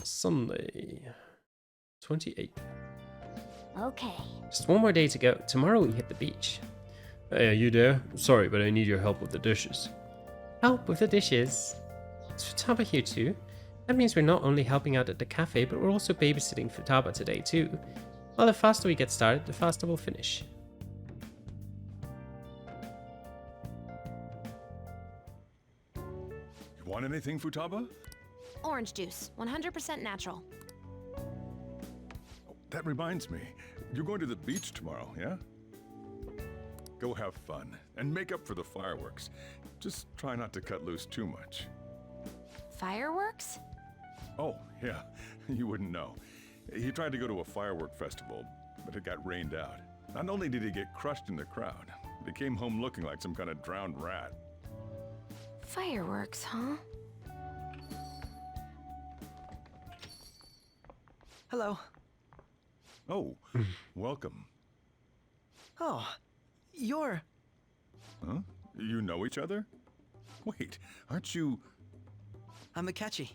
Sunday, 28th. Okay. Just one more day to go. Tomorrow we hit the beach. Hey, are you there? Sorry, but I need your help with the dishes. Help with the dishes? Is Futaba here too? That means we're not only helping out at the cafe, but we're also babysitting Futaba today too. Well, the faster we get started, the faster we'll finish. You want anything, Futaba? Orange juice, 100% natural. Oh, that reminds me. You're going to the beach tomorrow, yeah? Go have fun, and make up for the fireworks. Just try not to cut loose too much. Fireworks? Oh, yeah, you wouldn't know. He tried to go to a firework festival, but it got rained out. Not only did he get crushed in the crowd, but he came home looking like some kind of drowned rat. Fireworks, huh? Hello. Oh, welcome. Oh, you're... Huh? You know each other? Wait, aren't you... I'm Akechi.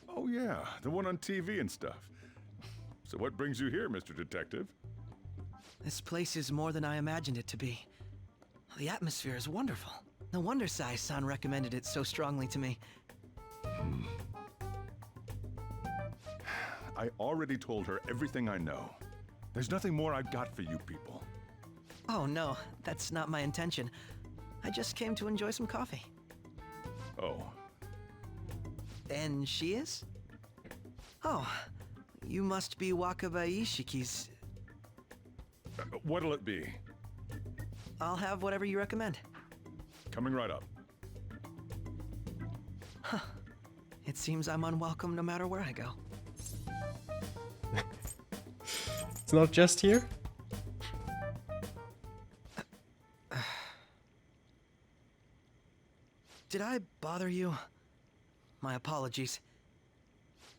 Oh yeah, the one on TV and stuff. So what brings you here, Mr. Detective? This place is more than I imagined it to be. The atmosphere is wonderful. No wonder Sai-san recommended it so strongly to me. I already told her everything I know. There's nothing more I've got for you people. Oh no, that's not my intention. I just came to enjoy some coffee. Oh, And she is? Oh, you must be Wakaba Ishiki's... what'll it be? I'll have whatever you recommend. Coming right up. It seems I'm unwelcome no matter where I go. It's not just here. Did I bother you? My apologies.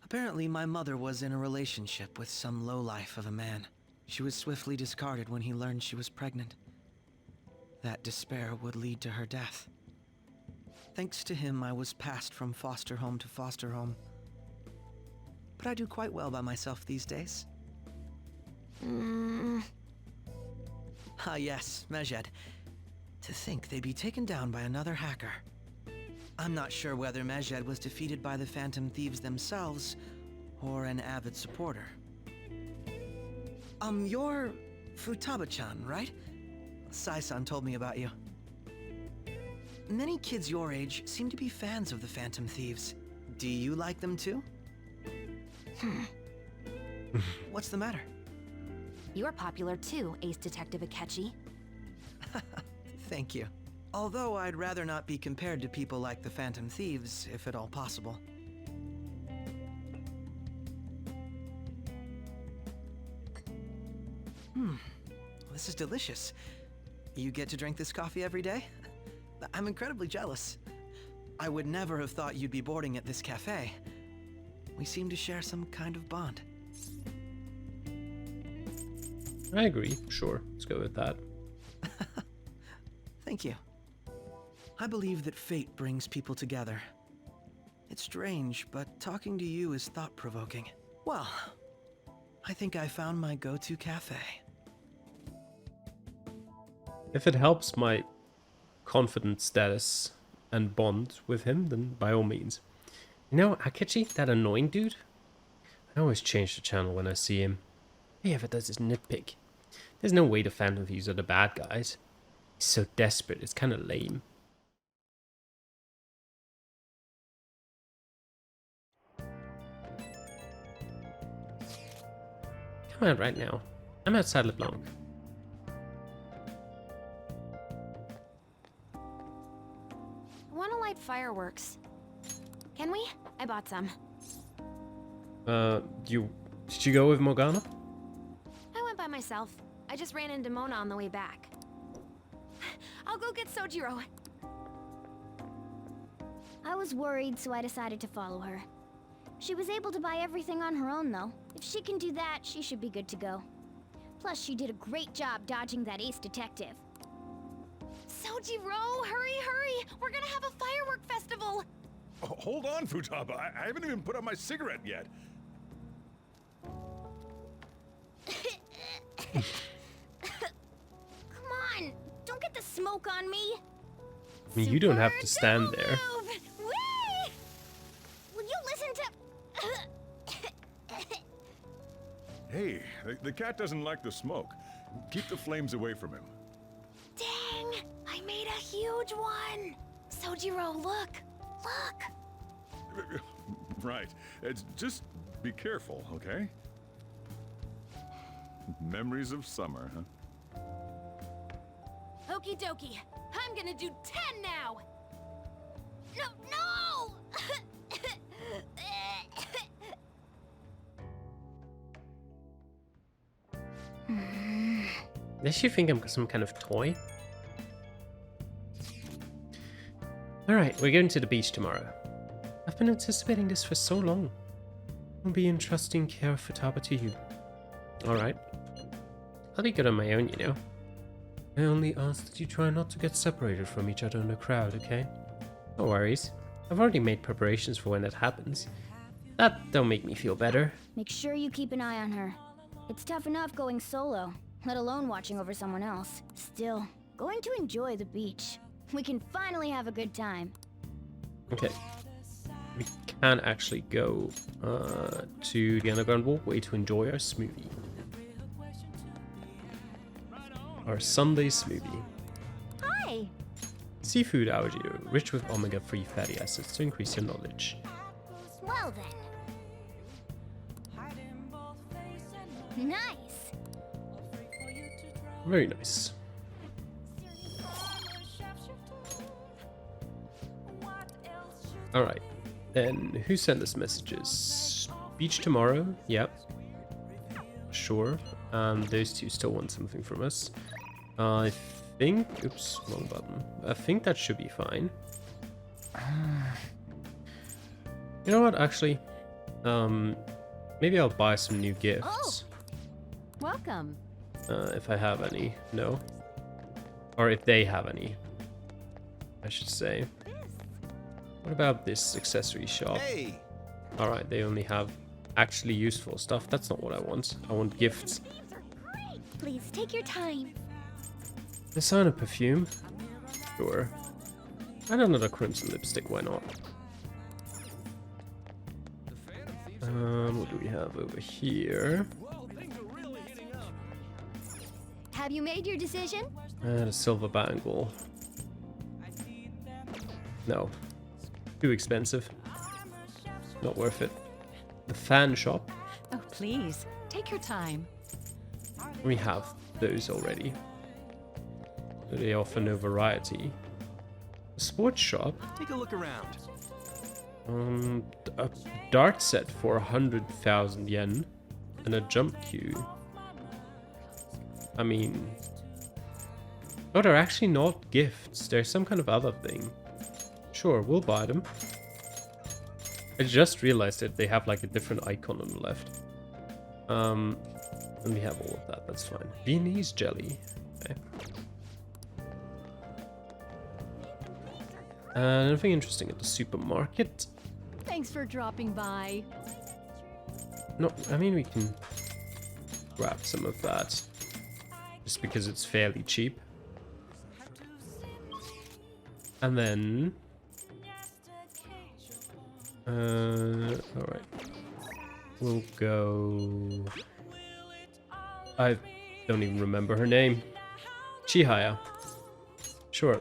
Apparently, my mother was in a relationship with some lowlife of a man. She was swiftly discarded when he learned she was pregnant. That despair would lead to her death. Thanks to him, I was passed from foster home to foster home. But I do quite well by myself these days. Ah yes, Mejed. To think they'd be taken down by another hacker. I'm not sure whether Mejed was defeated by the Phantom Thieves themselves, or an avid supporter. You're Futaba-chan, right? Sai-san told me about you. Many kids your age seem to be fans of the Phantom Thieves. Do you like them too? What's the matter? You're popular too, Ace Detective Akechi. Thank you. Although I'd rather not be compared to people like the Phantom Thieves, if at all possible. This is delicious. You get to drink this coffee every day? I'm incredibly jealous. I would never have thought you'd be boarding at this cafe. We seem to share some kind of bond. I agree. Sure, let's go with that. Thank you. I believe that fate brings people together. It's strange, but talking to you is thought-provoking. Well, I think I found my go-to cafe. If it helps my confidence status and bond with him, then by all means. You know, Akechi, that annoying dude? I always change the channel when I see him. He ever does his nitpick. There's no way the Phantom Thieves are the bad guys. He's so desperate, it's kind of lame. Come out right now. I'm outside LeBlanc. I want to light fireworks. Can we? I bought some. Did you go with Morgana? I went by myself. I just ran into Mona on the way back. I'll go get Sojiro. I was worried, so I decided to follow her. She was able to buy everything on her own, though. If she can do that, she should be good to go. Plus, she did a great job dodging that Ace Detective. Sojiro, hurry, hurry! We're gonna have a firework festival! Hold on, Futaba. I haven't even put out my cigarette yet. Come on, don't get the smoke on me. I mean, you don't have to stand there. Move. Whee! Will you listen to... Hey, the cat doesn't like the smoke. Keep the flames away from him. Dang! I made a huge one! Sojiro, look! Look! Right. Just be careful, okay? Memories of summer, huh? Okie dokie. I'm gonna do 10 now! No, no! Does she think I'm some kind of toy? Alright, we're going to the beach tomorrow. I've been anticipating this for so long. I'll be entrusting care of Futaba to you. Alright. I'll be good on my own, you know. I only ask that you try not to get separated from each other in the crowd, okay? No worries. I've already made preparations for when that happens. That don't make me feel better. Make sure you keep an eye on her. It's tough enough going solo, let alone watching over someone else. Still, going to enjoy the beach. We can finally have a good time. Okay. We can actually go to the underground walkway to enjoy our smoothie. Our Sunday smoothie. Hi! Seafood algae, rich with omega-3 fatty acids to increase your knowledge. Well then. Nice! Very nice. Alright. Then who sent us messages? Beach tomorrow? Yep. Sure. Those two still want something from us. I think... Oops, wrong button. I think that should be fine. You know what, actually? Maybe I'll buy some new gifts. Oh. Welcome. If I have any. No. Or if they have any, I should say. What about this accessory shop? Hey! Alright, they only have actually useful stuff. That's not what I want. I want gifts. These are great. Please take your time. Designer perfume? Sure. And another crimson lipstick, why not? What do we have over here? Have you made your decision? And a silver bangle. No. Too expensive. Not worth it. The fan shop. Oh, please, take your time. We have those already. They offer no variety. The sports shop. Take a look around. A dart set for 100,000 yen. And a jump cue. I mean... Oh, they're actually not gifts. They're some kind of other thing. Sure, we'll buy them. I just realized that they have like a different icon on the left. And we have all of that, that's fine. Viennese jelly. Okay. Anything interesting at the supermarket? Thanks for dropping by. No, I mean we can grab some of that. Just because it's fairly cheap. And then... alright. We'll go... I don't even remember her name. Chihaya. Sure.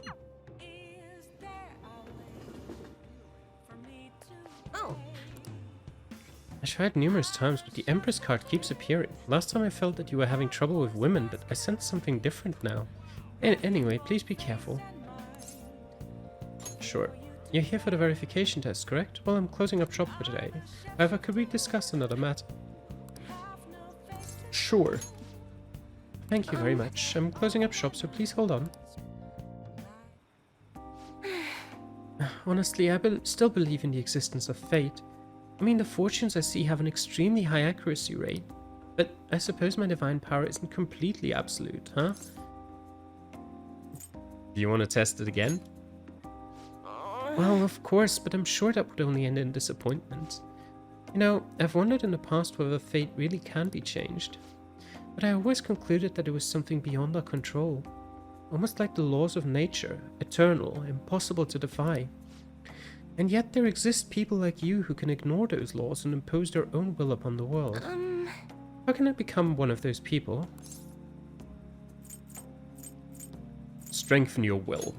Oh, I tried numerous times, but the Empress card keeps appearing. Last time I felt that you were having trouble with women, but I sense something different now. Anyway, please be careful. Sure. You're here for the verification test, correct? Well, I'm closing up shop for today. However, could we discuss another matter? Sure. Thank you very much. I'm closing up shop, so please hold on. Honestly, I still believe in the existence of fate. I mean, the fortunes I see have an extremely high accuracy rate. But I suppose my divine power isn't completely absolute, huh? Do you want to test it again? Well, of course, but I'm sure that would only end in disappointment. You know, I've wondered in the past whether fate really can be changed. But I always concluded that it was something beyond our control. Almost like the laws of nature, eternal, impossible to defy. And yet there exist people like you who can ignore those laws and impose their own will upon the world. How can I become one of those people? Strengthen your will.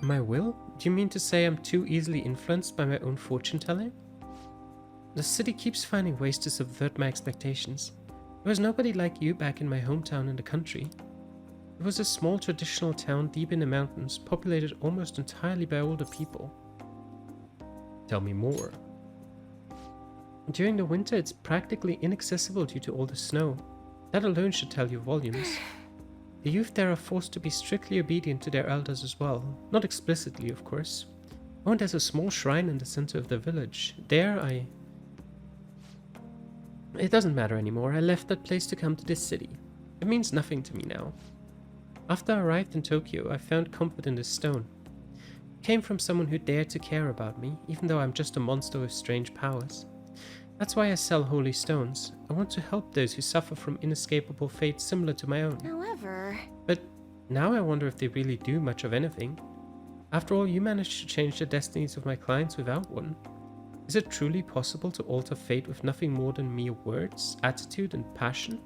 My will? Do you mean to say I'm too easily influenced by my own fortune-telling? The city keeps finding ways to subvert my expectations. There was nobody like you back in my hometown in the country. It was a small traditional town deep in the mountains, populated almost entirely by older people. Tell me more. During the winter, it's practically inaccessible due to all the snow. That alone should tell you volumes. The youth there are forced to be strictly obedient to their elders as well. Not explicitly, of course. Oh, and there's a small shrine in the center of the village. It doesn't matter anymore. I left that place to come to this city. It means nothing to me now. After I arrived in Tokyo, I found comfort in this stone. It came from someone who dared to care about me, even though I'm just a monster with strange powers. That's why I sell holy stones. I want to help those who suffer from inescapable fates similar to my own. However... But now I wonder if they really do much of anything. After all, you managed to change the destinies of my clients without one. Is it truly possible to alter fate with nothing more than mere words, attitude, and passion?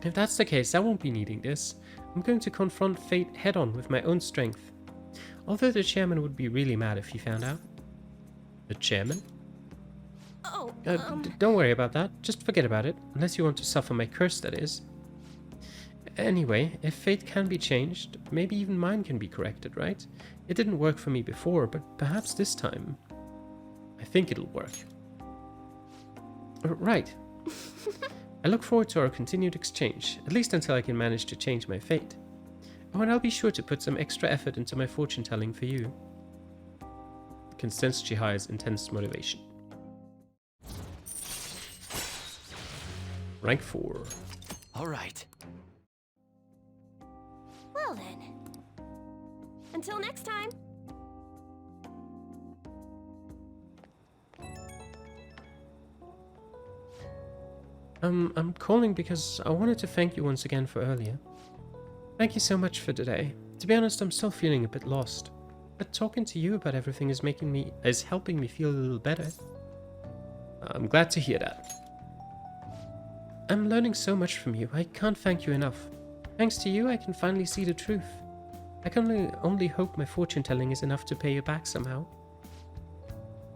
If that's the case, I won't be needing this. I'm going to confront fate head-on with my own strength. Although the chairman would be really mad if he found out. The chairman? Oh, Don't worry about that. Just forget about it. Unless you want to suffer my curse, that is. Anyway, if fate can be changed, maybe even mine can be corrected, right? It didn't work for me before, but perhaps this time... I think it'll work. Right. I look forward to our continued exchange, at least until I can manage to change my fate. Oh, and I'll be sure to put some extra effort into my fortune-telling for you. Can sense Chihi's intense motivation. Rank 4. All right. well then. Until next time. I'm calling because I wanted to thank you once again for earlier. Thank you so much for today. To be honest, I'm still feeling a bit lost. But talking to you about everything is helping me feel a little better. I'm glad to hear that. I'm learning so much from you. I can't thank you enough. Thanks to you, I can finally see the truth. I can only hope my fortune telling is enough to pay you back somehow.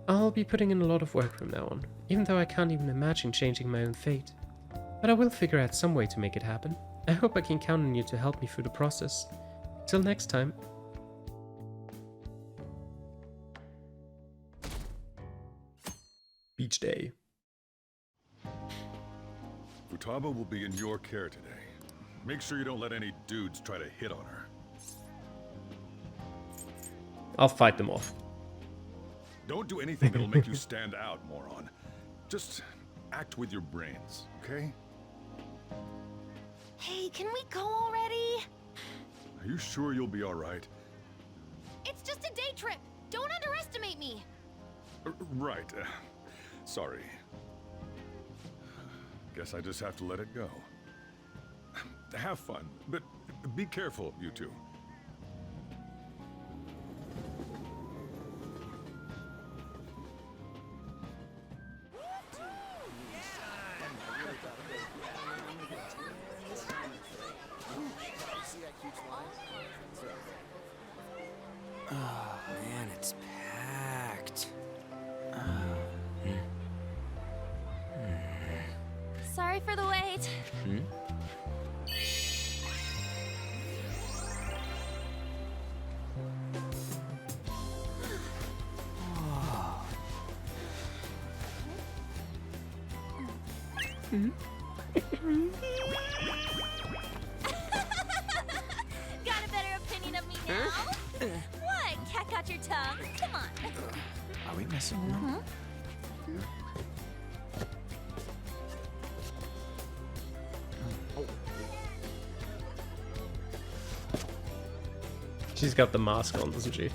I'll be putting in a lot of work from now on, even though I can't even imagine changing my own fate. But I will figure out some way to make it happen. I hope I can count on you to help me through the process. Till next time. Beach day. Futaba will be in your care today. Make sure you don't let any dudes try to hit on her. I'll fight them off. Don't do anything that'll make you stand out, moron. Just act with your brains, okay? Hey, can we go already? Are you sure you'll be all right? It's just a day trip. Don't underestimate me. Right. Sorry. Guess I just have to let it go. Have fun, but be careful, you two. Oh, man, it's packed. Sorry for the wait. Got a better opinion of me now? What? Cat got your tongue? Come on. Are we messing around? She's got the mask on, doesn't she?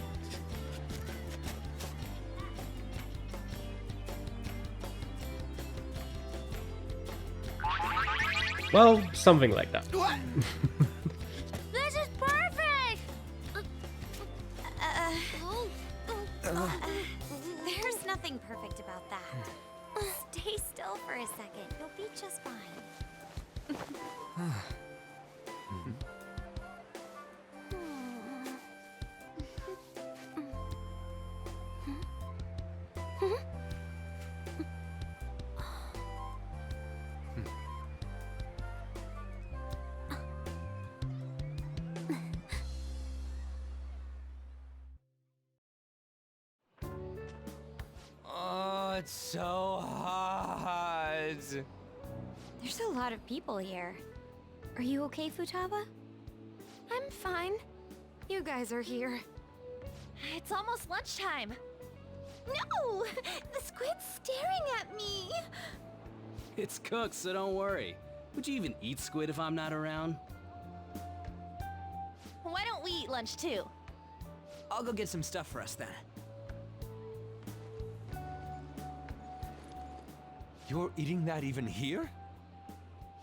Well, something like that. This is perfect! There's nothing perfect about that. Stay still for a second. You'll be just fine. Oh, it's so hot. There's a lot of people here. Are you okay, Futaba? I'm fine. You guys are here. It's almost lunchtime. No! The squid's staring at me! It's cooked, so don't worry. Would you even eat squid if I'm not around? Why don't we eat lunch too? I'll go get some stuff for us then. You're eating that even here?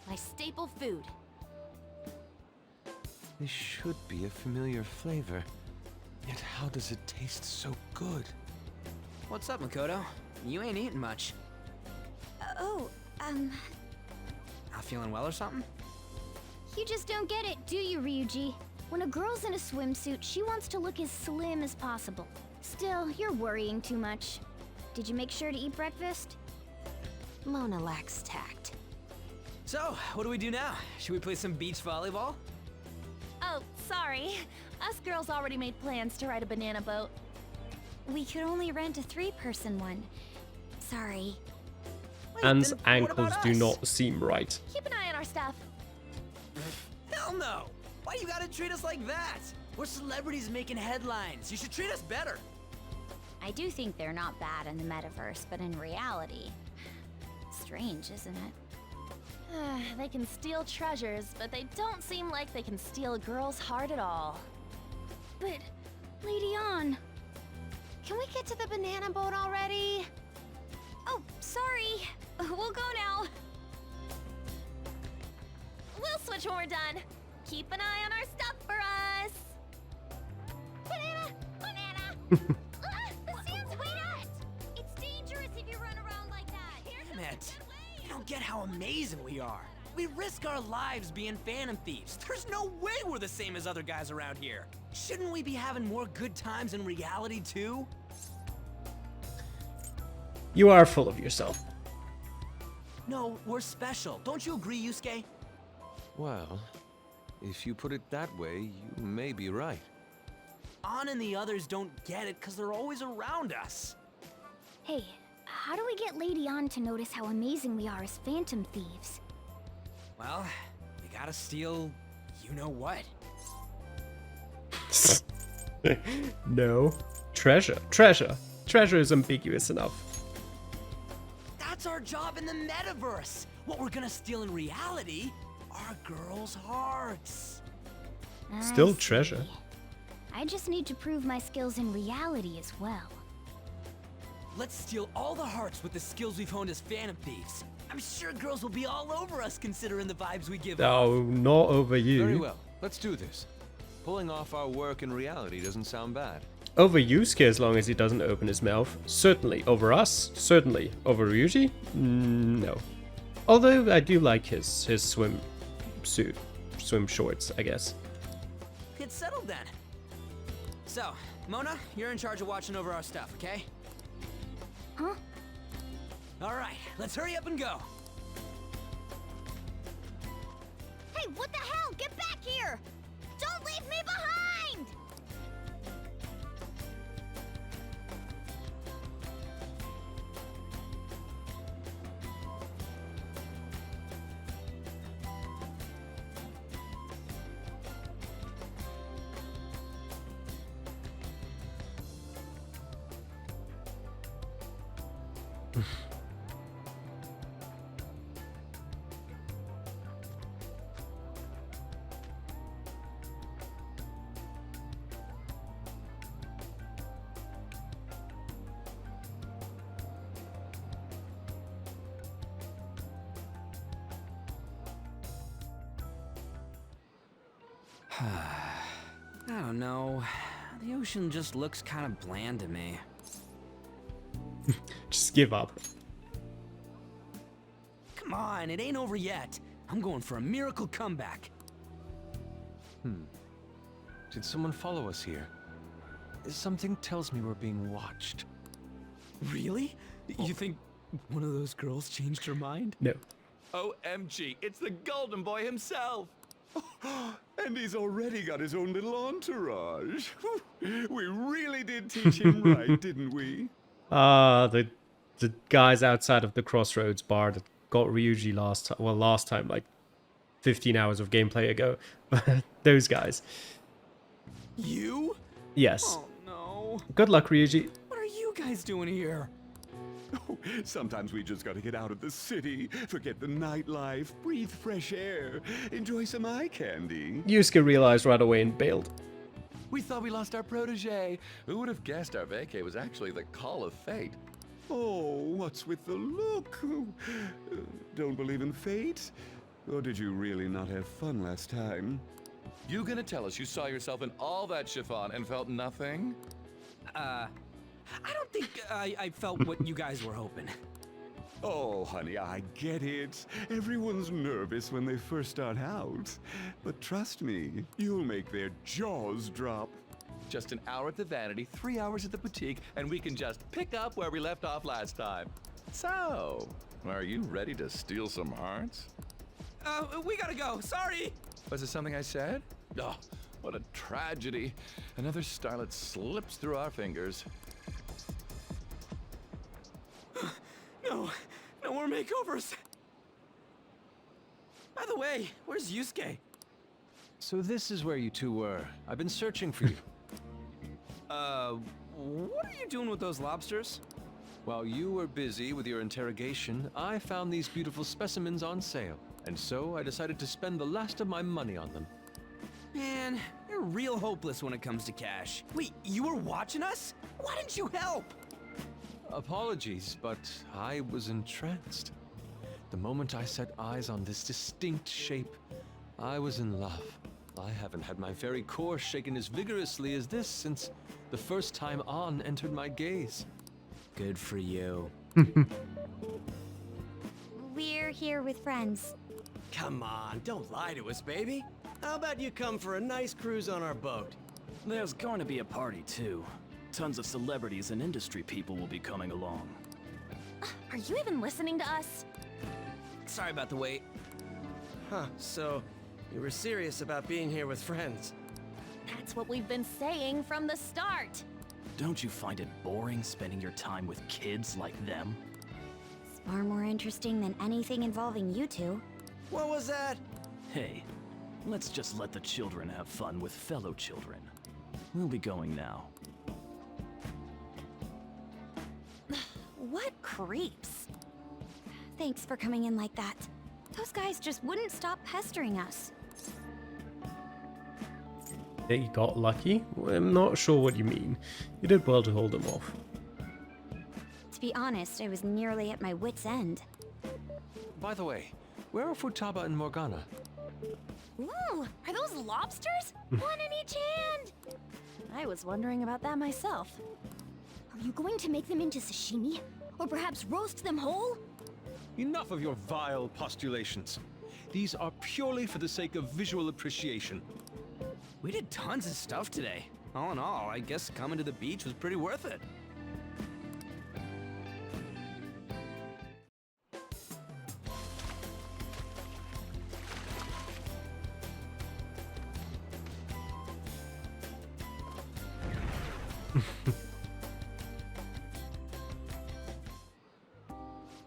My staple food. This should be a familiar flavor. Yet how does it taste so good? What's up, Makoto? You ain't eating much. Not feeling well or something? You just don't get it, do you, Ryuji? When a girl's in a swimsuit, she wants to look as slim as possible. Still, you're worrying too much. Did you make sure to eat breakfast? Mona lacks tact. So, what do we do now? Should we play some beach volleyball? Oh, sorry. Us girls already made plans to ride a banana boat. We could only rent a 3-person one. Sorry. Wait, Anne's then what ankles about do us? not seem right. Keep an eye on our stuff. Hell no! Why you gotta treat us like that? We're celebrities making headlines. You should treat us better. I do think they're not bad in the metaverse, but in reality... Strange, isn't it? They can steal treasures, but they don't seem like they can steal a girl's heart at all. But, Lady Ann... Can we get to the banana boat already? Oh, sorry. We'll go now. We'll switch when we're done. Keep an eye on our stuff for us. Banana! Banana! The sand's wet! It's dangerous if you run around like that. Here's Damn it. You don't get how amazing we are. We risk our lives being phantom thieves. There's no way we're the same as other guys around here. Shouldn't we be having more good times in reality too? You are full of yourself. No, we're special. Don't you agree, Yusuke? Well, if you put it that way, you may be right. An and the others don't get it because they're always around us. Hey, how do we get Lady Ann to notice how amazing we are as phantom thieves? Well, we gotta steal you-know-what. No. Treasure. Treasure. Treasure is ambiguous enough. That's our job in the metaverse. What we're gonna steal in reality are girls' hearts. Still I treasure. see. I just need to prove my skills in reality as well. Let's steal all the hearts with the skills we've honed as phantom thieves. I'm sure girls will be all over us considering the vibes we give off. Oh, not over you. Very well, let's do this. Pulling off our work in reality doesn't sound bad. Over Yusuke as long as he doesn't open his mouth. Certainly. Over us? Certainly. Over Ryuji? No. Although I do like his swim suit. Swim shorts, I guess. Get settled then. So, Mona, you're in charge of watching over our stuff, okay? Huh? Alright, let's hurry up and go. Hey, what the hell? Get back here! Don't leave me behind! I don't know. The ocean just looks kind of bland to me. Just give up. Come on, it ain't over yet. I'm going for a miracle comeback. Did someone follow us here? Something tells me we're being watched. Really? You think one of those girls changed her mind? No. OMG, it's the Golden Boy himself! And he's already got his own little entourage. We really did teach him right, didn't we? The guys outside of the Crossroads bar that got Ryuji last time. Well, last time, like 15 hours of gameplay ago. Those guys. You? Yes. Oh no. Good luck, Ryuji. What are you guys doing here? Oh, sometimes we just gotta get out of the city, forget the nightlife, breathe fresh air, enjoy some eye candy. Yusuke realized right away and bailed. We thought we lost our protege. Who would have guessed our vacay was actually the call of fate? Oh, what's with the look? Don't believe in fate? Or did you really not have fun last time? You gonna tell us you saw yourself in all that chiffon and felt nothing? I don't think I felt what you guys were hoping. Oh, honey, I get it. Everyone's nervous when they first start out. But trust me, you'll make their jaws drop. Just an hour at the Vanity, 3 hours at the boutique, and we can just pick up where we left off last time. So, are you ready to steal some hearts? We gotta go. Sorry. Was it something I said? Oh, what a tragedy. Another starlet slips through our fingers. No more makeovers. By the way, where's Yusuke? So this is where you two were. I've been searching for you. What are you doing with those lobsters? While you were busy with your interrogation, I found these beautiful specimens on sale. And so I decided to spend the last of my money on them. Man, you're real hopeless when it comes to cash. Wait, you were watching us? Why didn't you help? Apologies, but I was entranced. The moment I set eyes on this distinct shape, I was in love. I haven't had my very core shaken as vigorously as this since the first time An entered my gaze. Good for you. We're here with friends. Come on, don't lie to us, baby. How about you come for a nice cruise on our boat? There's going to be a party, too. Tons of celebrities and industry people will be coming along. Are you even listening to us? Sorry about the wait. Huh, so you were serious about being here with friends. That's what we've been saying from the start. Don't you find it boring spending your time with kids like them? It's far more interesting than anything involving you two. What was that? Hey, let's just let the children have fun with fellow children. We'll be going now. What creeps. Thanks for coming in like that. Those guys just wouldn't stop pestering us. They got lucky? Well, I'm not sure what you mean. You did well to hold them off. To be honest, I was nearly at my wit's end. By the way, where are Futaba and Morgana? Ooh, are those lobsters? One in each hand! I was wondering about that myself. Are you going to make them into sashimi? Or perhaps roast them whole? Enough of your vile postulations. These are purely for the sake of visual appreciation. We did tons of stuff today. All in all, I guess coming to the beach was pretty worth it.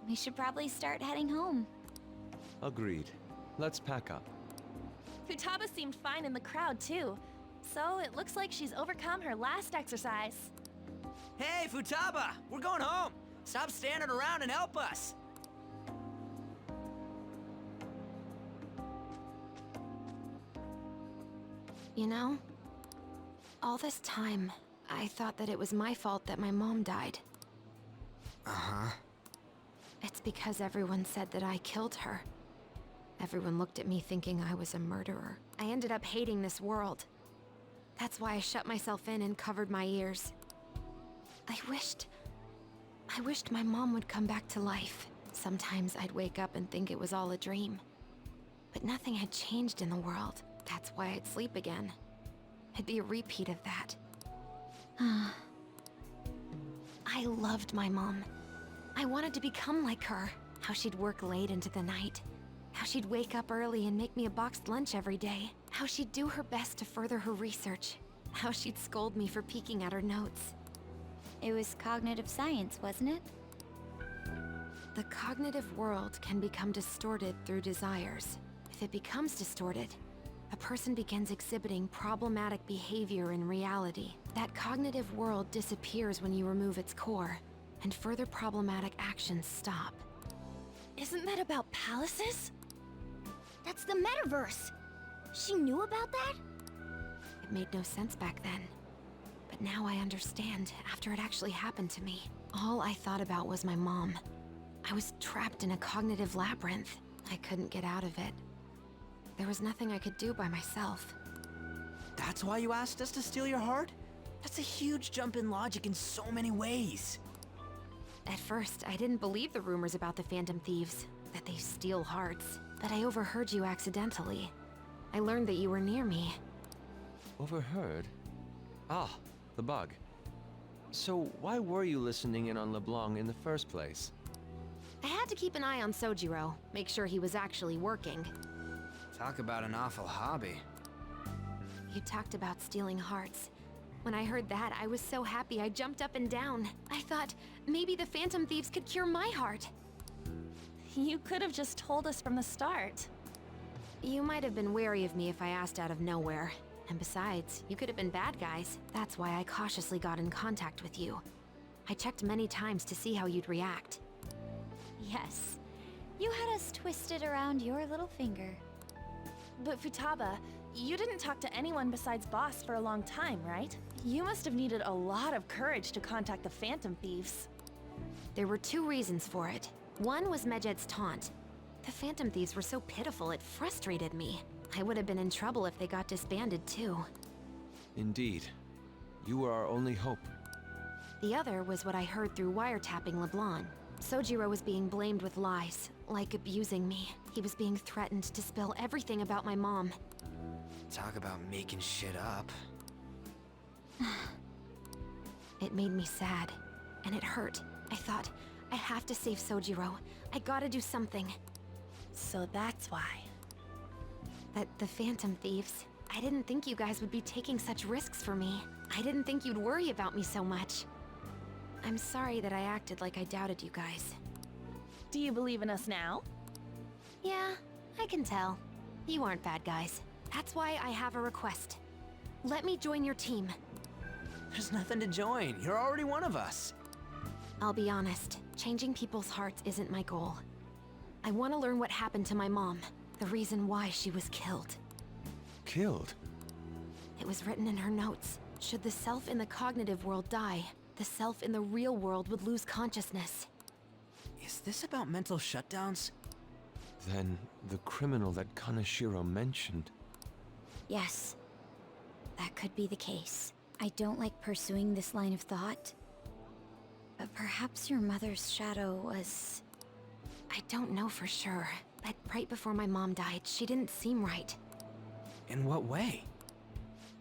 We should probably start heading home. Agreed. Let's pack up. Futaba seemed fine in the crowd, too. So it looks like she's overcome her last exercise. Hey, Futaba! We're going home! Stop standing around and help us! You know, all this time, I thought that it was my fault that my mom died. Uh-huh. It's because everyone said that I killed her. Everyone looked at me thinking I was a murderer. I ended up hating this world. That's why I shut myself in and covered my ears. I wished my mom would come back to life. Sometimes I'd wake up and think it was all a dream. But nothing had changed in the world. That's why I'd sleep again. It'd be a repeat of that. I loved my mom. I wanted to become like her. How she'd work late into the night. How she'd wake up early and make me a boxed lunch every day. How she'd do her best to further her research. How she'd scold me for peeking at her notes. It was cognitive science, wasn't it? The cognitive world can become distorted through desires. If it becomes distorted, a person begins exhibiting problematic behavior in reality. That cognitive world disappears when you remove its core, and further problematic actions stop. Isn't that about palaces? That's the metaverse. She knew about that? It made no sense back then. But now I understand, after it actually happened to me. All I thought about was my mom. I was trapped in a cognitive labyrinth. I couldn't get out of it. There was nothing I could do by myself. That's why you asked us to steal your heart? That's a huge jump in logic in so many ways. At first, I didn't believe the rumors about the Phantom Thieves, that they steal hearts. But I overheard you accidentally. I learned that you were near me. Overheard? Ah, the bug. So why were you listening in on LeBlanc in the first place? I had to keep an eye on Sojiro, make sure he was actually working. Talk about an awful hobby. You talked about stealing hearts. When I heard that, I was so happy I jumped up and down. I thought, maybe the Phantom Thieves could cure my heart. You could have just told us from the start. You might have been wary of me if I asked out of nowhere. And besides, you could have been bad guys. That's why I cautiously got in contact with you. I checked many times to see how you'd react. Yes. You had us twisted around your little finger. But Futaba, you didn't talk to anyone besides Boss for a long time, right? You must have needed a lot of courage to contact the Phantom Thieves. There were two reasons for it. One was Medjed's taunt. The Phantom Thieves were so pitiful it frustrated me. I would have been in trouble if they got disbanded too. Indeed. You were our only hope. The other was what I heard through wiretapping LeBlanc. Sojiro was being blamed with lies, like abusing me. He was being threatened to spill everything about my mom. Talk about making shit up. It made me sad, and it hurt. I thought, I have to save Sojiro. I gotta do something. So that's why. That the Phantom Thieves. I didn't think you guys would be taking such risks for me. I didn't think you'd worry about me so much. I'm sorry that I acted like I doubted you guys. Do you believe in us now? Yeah, I can tell. You aren't bad guys. That's why I have a request. Let me join your team. There's nothing to join. You're already one of us. I'll be honest, changing people's hearts isn't my goal. I want to learn what happened to my mom, the reason why she was killed. Killed? It was written in her notes. Should the self in the cognitive world die, the self in the real world would lose consciousness. Is this about mental shutdowns? Then the criminal that Kaneshiro mentioned. Yes. That could be the case. I don't like pursuing this line of thought. But perhaps your mother's shadow was... I don't know for sure, but right before my mom died, she didn't seem right. In what way?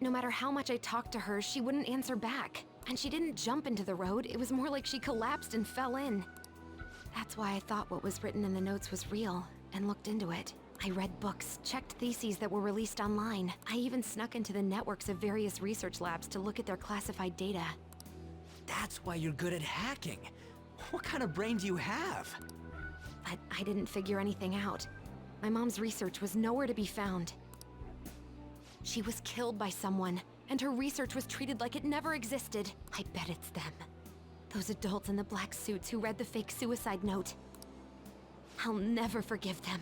No matter how much I talked to her, she wouldn't answer back. And she didn't jump into the road, it was more like she collapsed and fell in. That's why I thought what was written in the notes was real, and looked into it. I read books, checked theses that were released online. I even snuck into the networks of various research labs to look at their classified data. That's why you're good at hacking. What kind of brain do you have? But I didn't figure anything out. My mom's research was nowhere to be found. She was killed by someone, and her research was treated like it never existed. I bet it's them. Those adults in the black suits who read the fake suicide note. I'll never forgive them.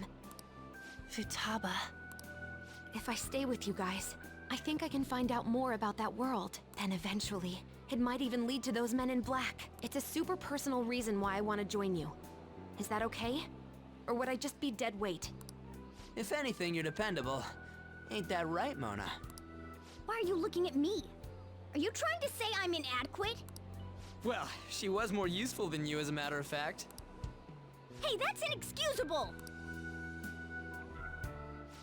Futaba. If I stay with you guys, I think I can find out more about that world. Then eventually, it might even lead to those men in black. It's a super personal reason why I want to join you. Is that okay? Or would I just be dead weight? If anything, you're dependable. Ain't that right, Mona? Why are you looking at me? Are you trying to say I'm inadequate? Well, she was more useful than you, as a matter of fact. Hey, that's inexcusable!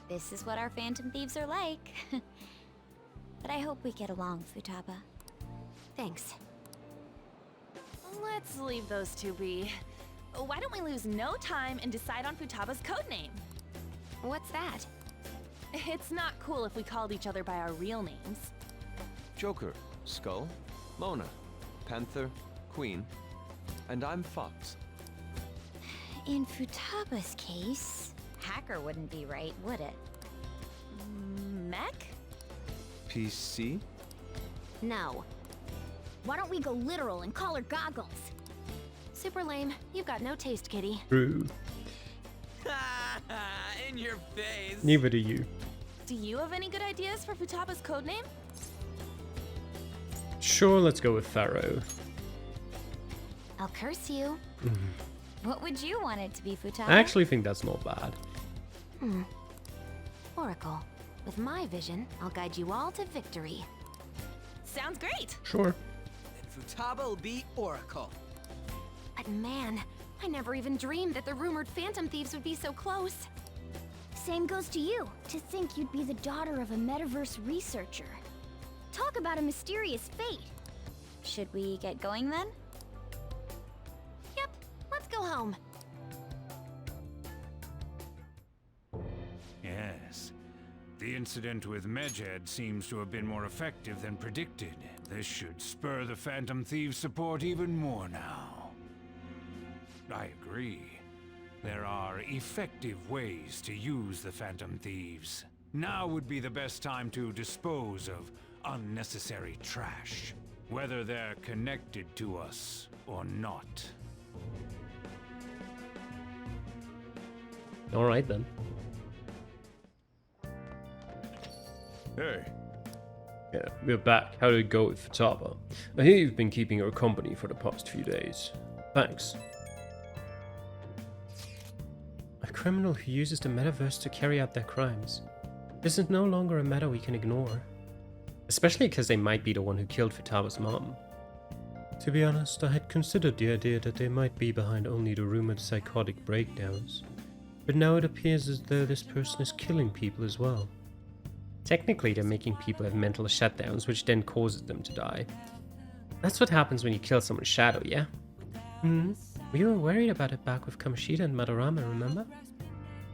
This is what our Phantom Thieves are like. But I hope we get along, Futaba. Thanks. Let's leave those two be. Why don't we lose no time and decide on Futaba's codename? What's that? It's not cool if we called each other by our real names. Joker, Skull, Mona, Panther, Queen, and I'm Fox. In Futaba's case, Hacker wouldn't be right, would it? Mech? PC? No. Why don't we go literal and call her Goggles? Super lame. You've got no taste, kitty. True. In your face. Neither do you. Do you have any good ideas for Futaba's codename? Sure, let's go with Pharaoh. I'll curse you. What would you want it to be, Futaba? I actually think that's not bad. Oracle. With my vision, I'll guide you all to victory. Sounds great! Sure. Then Futaba will be Oracle. But man, I never even dreamed that the rumored Phantom Thieves would be so close. Same goes to you. To think you'd be the daughter of a metaverse researcher. Talk about a mysterious fate. Should we get going then? Yep, let's go home. Yes. The incident with Medjed seems to have been more effective than predicted. This should spur the Phantom Thieves' support even more now. I agree. There are effective ways to use the Phantom Thieves. Now would be the best time to dispose of unnecessary trash, whether they're connected to us or not. All right then. Hey, Yeah, we're back. How did it go with Futaba? I hear you've been keeping her company for the past few days. Thanks. A criminal who uses the metaverse to carry out their crimes. This is no longer a matter we can ignore. Especially because they might be the one who killed Futaba's mom. To be honest, I had considered the idea that they might be behind only the rumored psychotic breakdowns. But now it appears as though this person is killing people as well. Technically, they're making people have mental shutdowns, which then causes them to die. That's what happens when you kill someone's shadow, yeah? We were worried about it back with Kamoshida and Madarama, remember?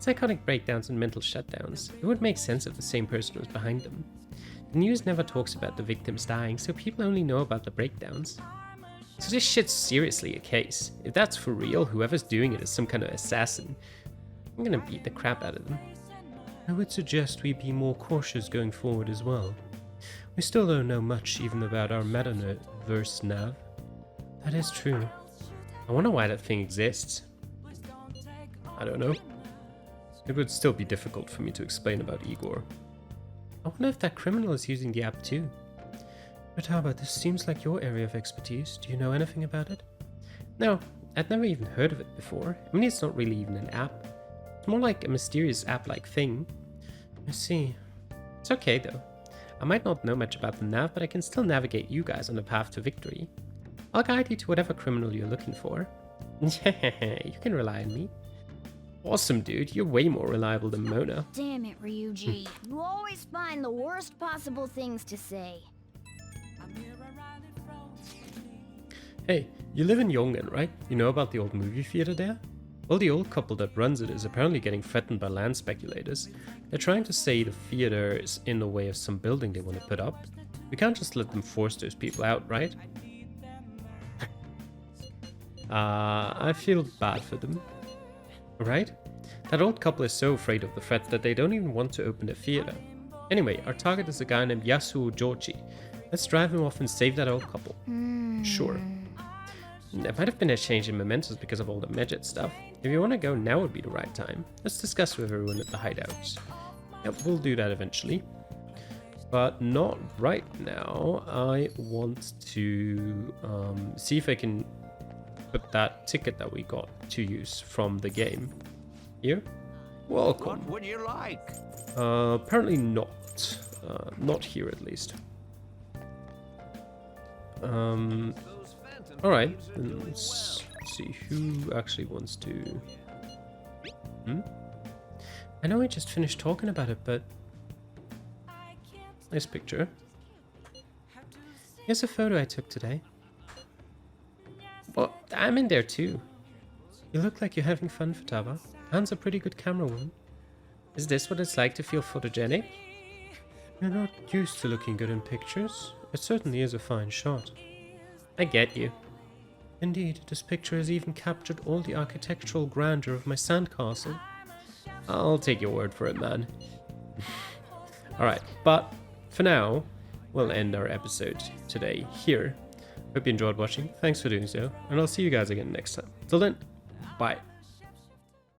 Psychotic breakdowns and mental shutdowns. It would make sense if the same person was behind them. The news never talks about the victims dying, so people only know about the breakdowns. So this shit's seriously a case. If that's for real, whoever's doing it is some kind of assassin. I'm gonna beat the crap out of them. I would suggest we be more cautious going forward as well. We still don't know much even about our metaverse nav. That is true. I wonder why that thing exists. I don't know. It would still be difficult for me to explain about Igor. I wonder if that criminal is using the app too. But how about this seems like your area of expertise. Do you know anything about it? No, I'd never even heard of it before. I mean, it's not really even an app. It's more like a mysterious app-like thing. I see. It's okay though. I might not know much about the nav, but I can still navigate you guys on the path to victory. I'll guide you to whatever criminal you're looking for. You can rely on me. Awesome, dude. You're way more reliable than Mona. Damn it, Ryuji. You always find the worst possible things to say. Hey, you live in Yongen, right? You know about the old movie theater there? Well, the old couple that runs it is apparently getting threatened by land speculators. They're trying to say the theater is in the way of some building they want to put up. We can't just let them force those people out, right? I feel bad for them. Right? That old couple is so afraid of the threat that they don't even want to open the theater. Anyway, our target is a guy named Yasuo Jochi. Let's drive him off and save that old couple. Sure. There might have been a change in mementos because of all the Medjed stuff. If you want to go, now would be the right time. Let's discuss with everyone at the hideouts. Yep, we'll do that eventually. But not right now. I want to see if I can put that ticket that we got to use from the game here. Welcome. What would you like? Apparently not. Not here at least. Alright, then let's see who actually wants to... I know I just finished talking about it, but... Nice picture. Here's a photo I took today. Well, I'm in there too. You look like you're having fun, Futaba. Anne's a pretty good camerawoman. Is this what it's like to feel photogenic? You're not used to looking good in pictures. It certainly is a fine shot. I get you. Indeed, this picture has even captured all the architectural grandeur of my sandcastle. I'll take your word for it, man. Alright, but for now, we'll end our episode today here. Hope you enjoyed watching. Thanks for doing so, and I'll see you guys again next time. Till then, bye.